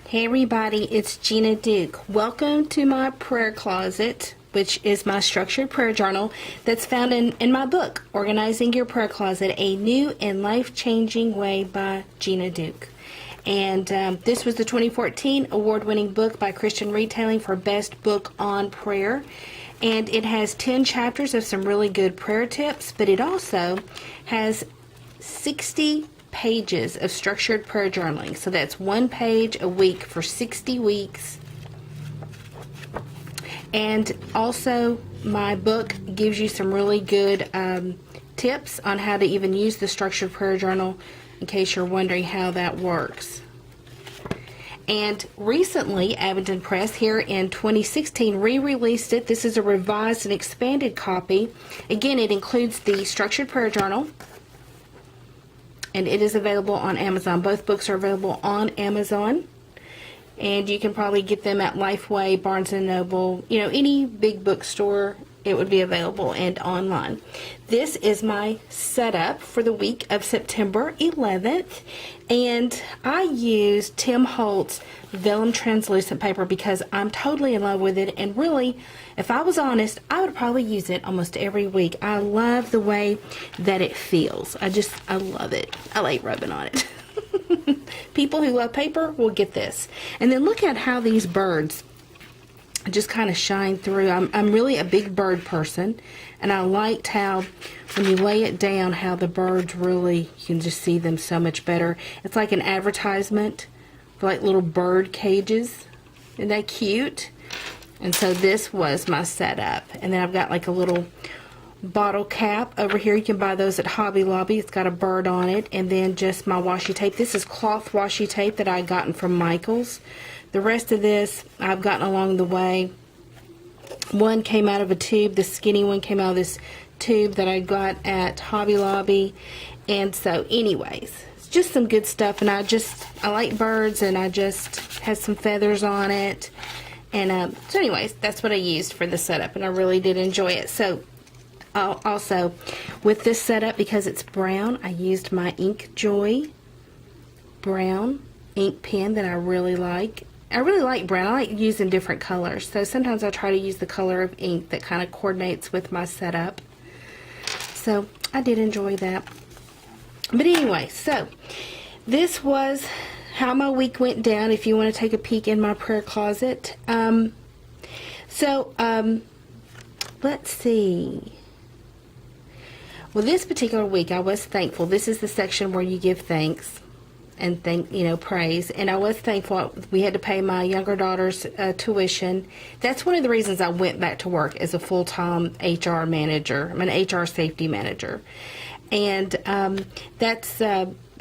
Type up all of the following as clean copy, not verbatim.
Hey everybody, it's Gina Duke. Welcome to my prayer closet, which is my structured prayer journal that's found in my book, Organizing Your Prayer Closet, A New and Life-Changing Way by Gina Duke. And this was the 2014 award-winning book by Christian Retailing for Best Book on Prayer. And it has 10 chapters of some really good prayer tips, but it also has 60 pages of structured prayer journaling. So that's one page a week for 60 weeks. And also my book gives you some really good tips on how to even use the structured prayer journal in case you're wondering how that works. And recently, Abingdon Press here in 2016 re-released it. This is a revised and expanded copy. Again, it includes the structured prayer journal, and it is available on Amazon. Both books are available on Amazon, and you can probably get them at Lifeway, Barnes & Noble, any big bookstore. It would be available and online. This is my setup for the week of September 11th, and I used Tim Holtz Vellum translucent paper because I'm totally in love with it, and really, if I was honest, I would probably use it almost every week. I love the way that it feels. I love it. I like rubbing on it. People who love paper will get this. And then look at how these birds just kind of shine through. I'm really a big bird person, and I liked how when you lay it down, how the birds really, you can just see them so much better. It's like an advertisement for like little bird cages. Isn't that cute? And so this was my setup. And then I've got like a little bottle cap over here. You can buy those at Hobby Lobby. It's got a bird on it. And then just my washi tape. This is cloth washi tape that I gotten from Michael's. The rest of this I've gotten along the way. One came out of a tube. The skinny one came out of this tube that I got at Hobby Lobby. And so anyways, it's just some good stuff. And I like birds, and I just had some feathers on it. And so anyways, that's what I used for the setup, and I really did enjoy it. So also with this setup, because it's brown, I used my Ink Joy brown ink pen that I really like. I really like brown. I like using different colors. So sometimes I try to use the color of ink that kind of coordinates with my setup. So I did enjoy that. But anyway, so this was how my week went down, if you want to take a peek in my prayer closet. Let's see. Well, this particular week I was thankful. This is the section where you give thanks and praise. And I was thankful we had to pay my younger daughter's tuition. That's one of the reasons I went back to work as a full-time HR manager. I'm an HR safety manager. And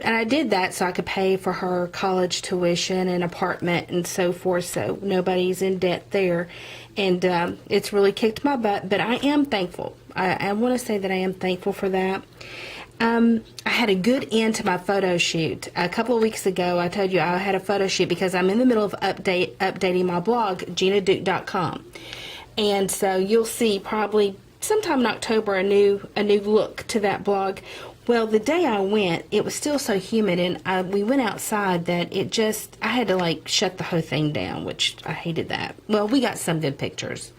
and I did that so I could pay for her college tuition and apartment and so forth, so nobody's in debt there. And it's really kicked my butt, but I am thankful. I want to say that I am thankful for that. I had a good end to my photo shoot. A couple of weeks ago, I told you I had a photo shoot because I'm in the middle of updating my blog, ginaduke.com. And so you'll see probably sometime in October a new look to that blog. Well, the day I went, it was still so humid, and we went outside that I had to shut the whole thing down, which I hated that. Well, we got some good pictures.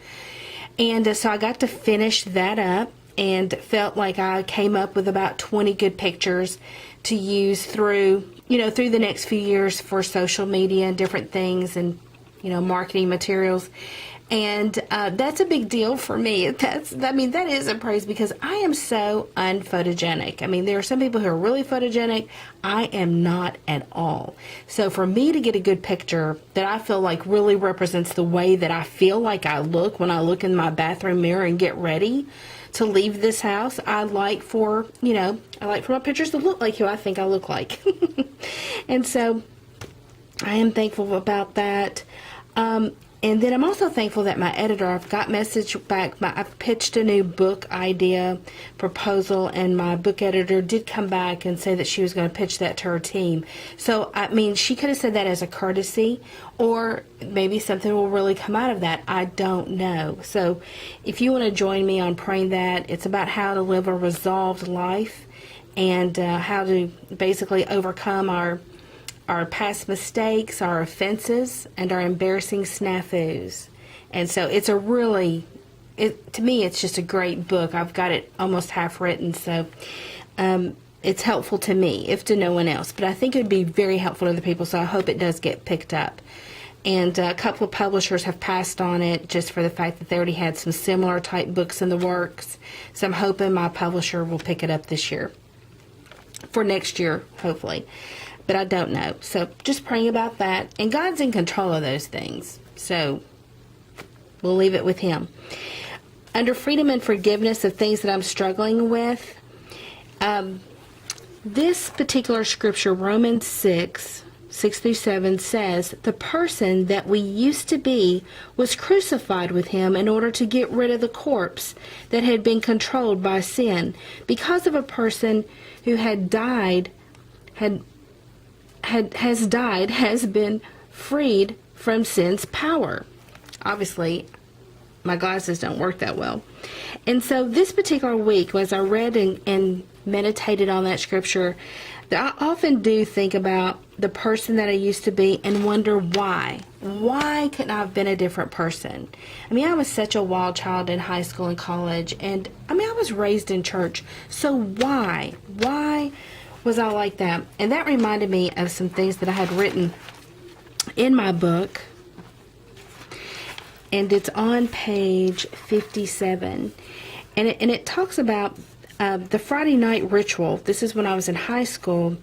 And so I got to finish that up and felt like I came up with about 20 good pictures to use through the next few years for social media and different things and, marketing materials. And that's a big deal for me. That is a praise because I am so unphotogenic. There are some people who are really photogenic. I am not at all. So for me to get a good picture that I feel like really represents the way that I feel like I look when I look in my bathroom mirror and get ready to leave this house, I like for my pictures to look like who I think I look like. And so I am thankful about that. And then I'm also thankful that my editor, I've got message back. I've pitched a new book idea proposal, and my book editor did come back and say that she was going to pitch that to her team. So, she could have said that as a courtesy, or maybe something will really come out of that. I don't know. So, if you want to join me on praying that, it's about how to live a resolved life and how to basically overcome our our past mistakes, our offenses, and our embarrassing snafus. And so it's a really, to me, it's just a great book. I've got it almost half written, so it's helpful to me, if to no one else. But I think it would be very helpful to other people, so I hope it does get picked up. And a couple of publishers have passed on it just for the fact that they already had some similar type books in the works. So I'm hoping my publisher will pick it up this year. For next year, hopefully. But I don't know. So just praying about that. And God's in control of those things. So we'll leave it with Him. Under freedom and forgiveness of things that I'm struggling with, this particular scripture, Romans 6:6-7, says, the person that we used to be was crucified with Him in order to get rid of the corpse that had been controlled by sin. Because of a person who had died, has been freed from sin's power. Obviously, my glasses don't work that well. And so this particular week, as I read and meditated on that scripture, I often do think about the person that I used to be and wonder why. Why couldn't I have been a different person? I mean, I was such a wild child in high school and college, and I mean, I was raised in church. So why? Why was I like that? And that reminded me of some things that I had written in my book. And it's on page 57. And it talks about the Friday night ritual. This is when I was in high school.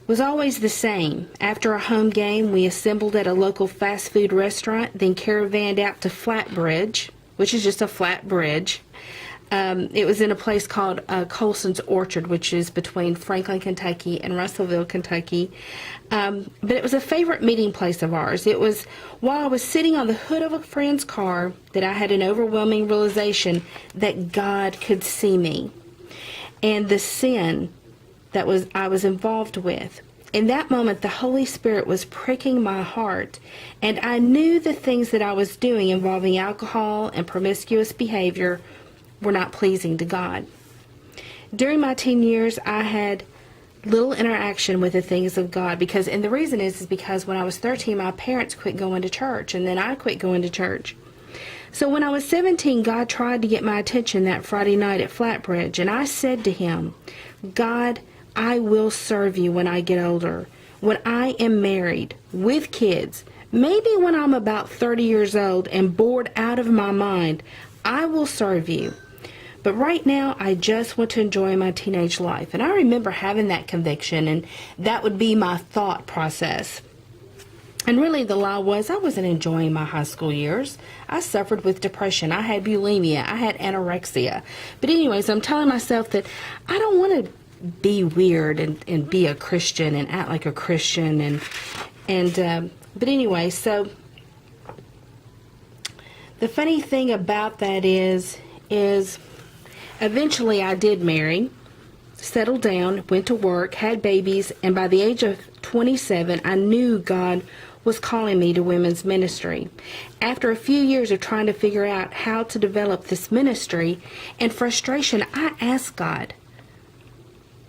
Was always the same. After a home game, we assembled at a local fast food restaurant, then caravanned out to Flatbridge, which is just a flat bridge. It was in a place called Colson's Orchard, which is between Franklin, Kentucky and Russellville, Kentucky. But it was a favorite meeting place of ours. It was while I was sitting on the hood of a friend's car that I had an overwhelming realization that God could see me and the sin that I was involved with. In that moment, the Holy Spirit was pricking my heart, and I knew the things that I was doing involving alcohol and promiscuous behavior were not pleasing to God. During my teen years, I had little interaction with the things of God and the reason is because when I was 13, my parents quit going to church, and then I quit going to church. So when I was 17, God tried to get my attention that Friday night at Flatbridge, and I said to Him, God, I will serve You when I get older, when I am married, with kids, maybe when I'm about 30 years old and bored out of my mind, I will serve You. But right now, I just want to enjoy my teenage life. And I remember having that conviction, and that would be my thought process. And really, the lie was I wasn't enjoying my high school years. I suffered with depression. I had bulimia. I had anorexia. But anyways, I'm telling myself that I don't want to be weird and be a Christian and act like a Christian. But anyway, so the funny thing about that is eventually I did marry, settled down, went to work, had babies, and by the age of 27, I knew God was calling me to women's ministry. After a few years of trying to figure out how to develop this ministry and frustration, I asked God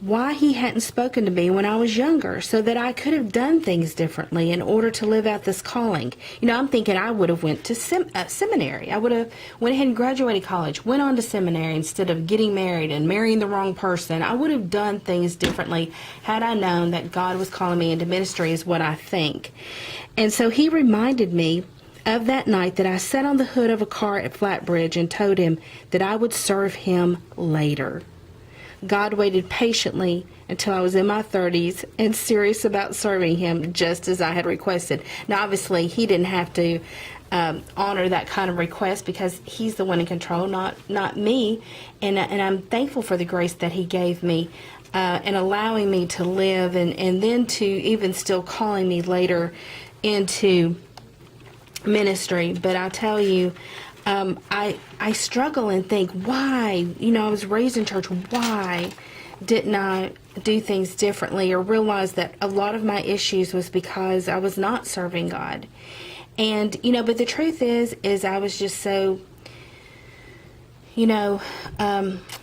why He hadn't spoken to me when I was younger so that I could have done things differently in order to live out this calling. You know, I'm thinking I would have went to seminary. I would have went ahead and graduated college, went on to seminary instead of getting married and marrying the wrong person. I would have done things differently had I known that God was calling me into ministry is what I think. And so He reminded me of that night that I sat on the hood of a car at Flatbridge and told Him that I would serve Him later. God waited patiently until I was in my 30s and serious about serving Him just as I had requested. Now, obviously, He didn't have to honor that kind of request because He's the one in control, not me. And I'm thankful for the grace that He gave me and allowing me to live and then to even still calling me later into ministry. But I tell you, I struggle and think, why? You know, I was raised in church. Why didn't I do things differently or realize that a lot of my issues was because I was not serving God? And, you know, but the truth is I was just so, you know,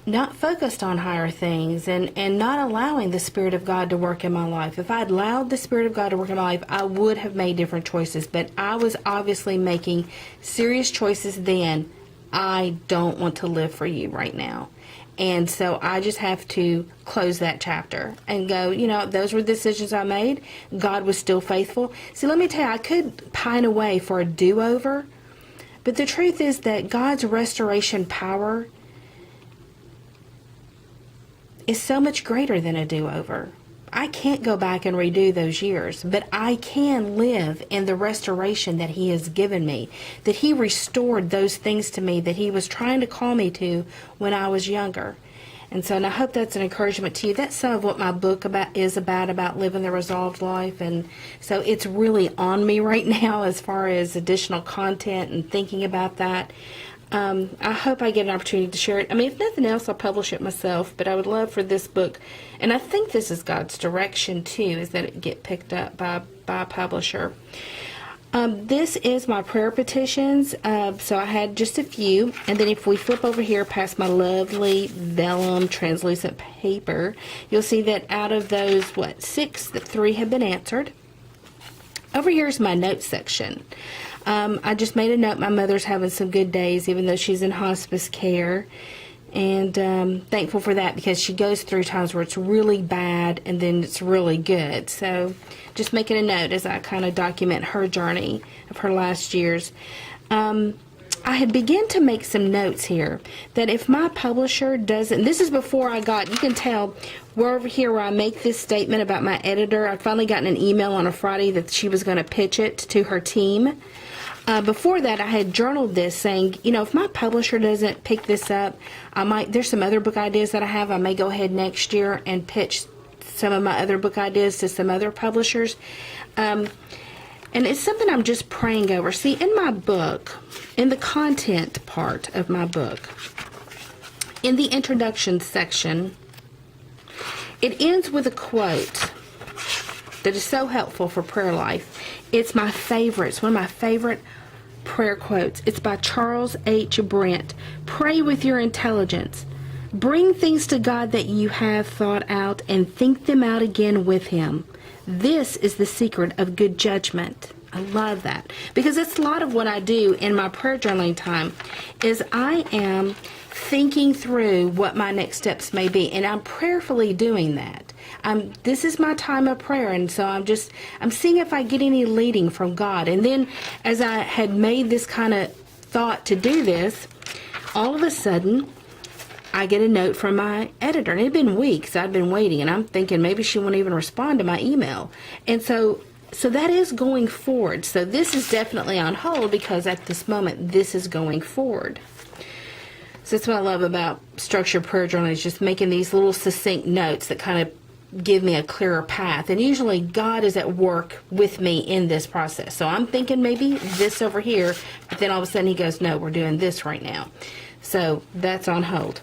not focused on higher things and not allowing the Spirit of God to work in my life. If I'd allowed the Spirit of God to work in my life, I would have made different choices. But I was obviously making serious choices then. I don't want to live for you right now. And so I just have to close that chapter and go, you know, those were decisions I made. God was still faithful. See, let me tell you, I could pine away for a do-over. But the truth is that God's restoration power is so much greater than a do-over. I can't go back and redo those years, but I can live in the restoration that He has given me, that He restored those things to me that He was trying to call me to when I was younger. And so, and I hope that's an encouragement to you. That's some of what my book is about living the resolved life. And so it's really on me right now as far as additional content and thinking about that. I hope I get an opportunity to share it. I mean, if nothing else, I'll publish it myself. But I would love for this book, and I think this is God's direction too, is that it get picked up by a publisher. This is my prayer petitions. So I had just a few. And then if we flip over here past my lovely vellum translucent paper, you'll see that out of those, 6, that 3 have been answered. Over here is my notes section. I just made a note. My mother's having some good days, even though she's in hospice care. And thankful for that, because she goes through times where it's really bad and then it's really good. So just making a note as I kind of document her journey of her last years. I had begun to make some notes here that if my publisher doesn't, this is before I got, you can tell, we're over here where I make this statement about my editor. I'd finally gotten an email on a Friday that she was going to pitch it to her team. Before that, I had journaled this saying, you know, if my publisher doesn't pick this up, there's some other book ideas that I have. I may go ahead next year and pitch some of my other book ideas to some other publishers. And it's something I'm just praying over. See, in my book, in the content part of my book, in the introduction section, it ends with a quote that is so helpful for prayer life. It's my favorite. It's one of my favorite prayer quotes. It's by Charles H. Brent. Pray with your intelligence. Bring things to God that you have thought out and think them out again with Him. This is the secret of good judgment. I love that, because it's a lot of what I do in my prayer journaling time is I am thinking through what my next steps may be, and I'm prayerfully doing that. This is my time of prayer, and so I'm seeing if I get any leading from God. And then as I had made this kind of thought to do this, all of a sudden I get a note from my editor, and it had been weeks I'd been waiting, and I'm thinking maybe she won't even respond to my email. And so that is going forward. So this is definitely on hold, because at this moment this is going forward. So that's what I love about structured prayer journaling, is just making these little succinct notes that kind of give me a clearer path. And usually God is at work with me in this process. So I'm thinking maybe this over here, but then all of a sudden He goes, no, we're doing this right now. So that's on hold.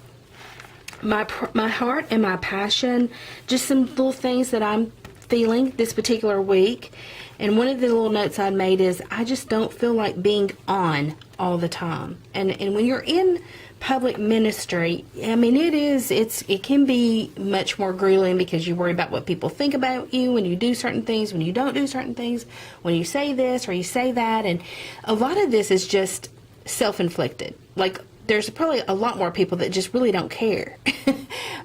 My heart and my passion, just some little things that I'm feeling this particular week. And one of the little notes I made is, I just don't feel like being on all the time. And when you're in public ministry, I mean, it can be much more grueling, because you worry about what people think about you when you do certain things, when you don't do certain things, when you say this or you say that. And a lot of this is just self-inflicted. Like, there's probably a lot more people that just really don't care.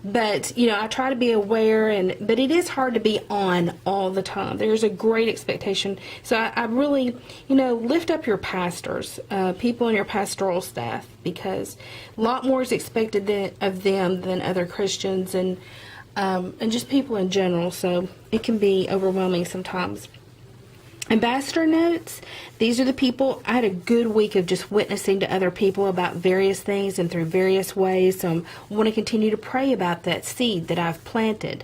But, you know, I try to be aware, but it is hard to be on all the time. There's a great expectation. So I really, you know, lift up your pastors, people on your pastoral staff, because a lot more is expected of them than other Christians, and just people in general. So it can be overwhelming sometimes. Ambassador notes, these are the people. I had a good week of just witnessing to other people about various things and through various ways. So I want to continue to pray about that seed that I've planted.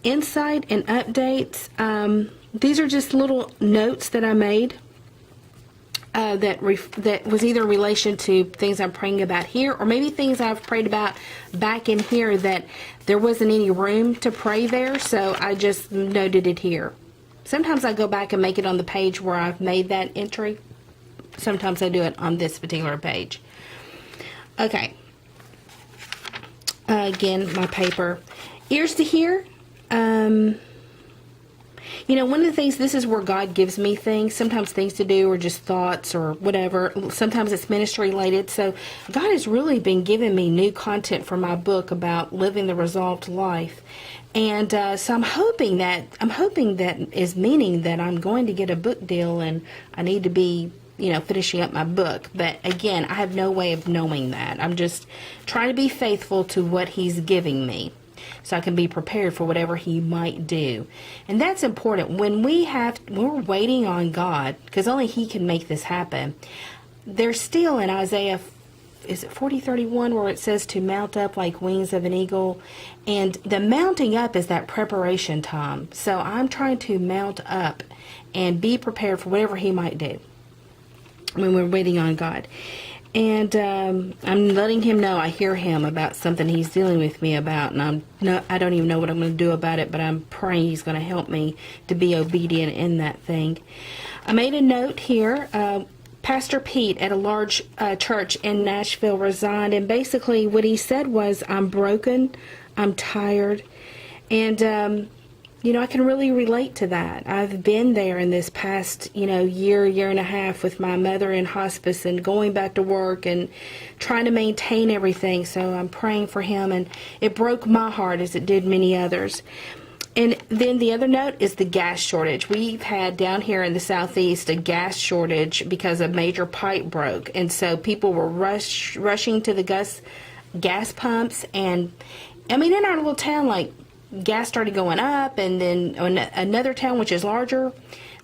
Insight and updates. These are just little notes that I made that was either in relation to things I'm praying about here, or maybe things I've prayed about back in here that there wasn't any room to pray there, so I just noted it here. Sometimes I go back and make it on the page where I've made that entry. Sometimes I do it on this particular page. Okay. Again, my paper. Ears to hear. You know, one of the things, this is where God gives me things, sometimes things to do or just thoughts or whatever. Sometimes it's ministry related. So God has really been giving me new content for my book about living the resolved life. And so I'm hoping that is meaning that I'm going to get a book deal and I need to be, you know, finishing up my book. But again, I have no way of knowing that. I'm just trying to be faithful to what He's giving me, so I can be prepared for whatever He might do. And that's important. When we're waiting on God, because only He can make this happen. There's still in Isaiah, is it 40:31, where it says to mount up like wings of an eagle? And the mounting up is that preparation time. So I'm trying to mount up and be prepared for whatever He might do when we're waiting on God. And I'm letting Him know I hear Him about something He's dealing with me about, and I don't even know what I'm going to do about it, but I'm praying He's going to help me to be obedient in that thing. I made a note here. Pastor Pete at a large church in Nashville resigned, and basically what he said was, I'm broken, I'm tired, and you know, I can really relate to that. I've been there in this past, you know, year and a half with my mother in hospice and going back to work and trying to maintain everything. So I'm praying for him, and it broke my heart as it did many others. And then the other note is the gas shortage. We've had down here in the southeast a gas shortage because a major pipe broke. And so people were rushing to the gas pumps. And I mean, in our little town, like, gas started going up, and then another town which is larger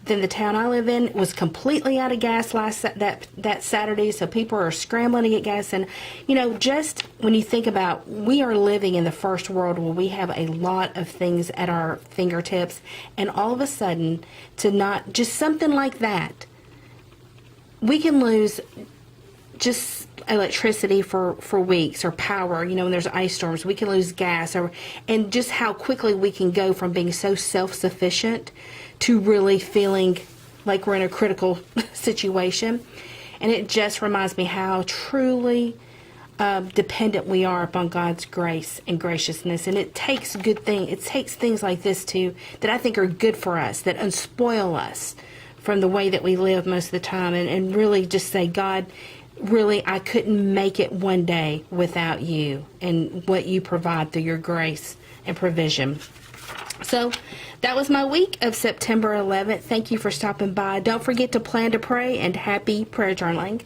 than the town I live in was completely out of gas that Saturday. So people are scrambling to get gas. And you know, just when you think about, we are living in the first world where we have a lot of things at our fingertips, and all of a sudden, to not just something like that, we can lose just electricity for weeks, or power, you know, when there's ice storms, we can lose gas, and just how quickly we can go from being so self-sufficient to really feeling like we're in a critical situation. And it just reminds me how truly dependent we are upon God's grace and graciousness. And it takes things like this that I think are good for us, that unspoil us from the way that we live most of the time, and really just say, God, really, I couldn't make it one day without you and what you provide through your grace and provision. So that was my week of September 11th. Thank you for stopping by. Don't forget to plan to pray, and happy prayer journaling.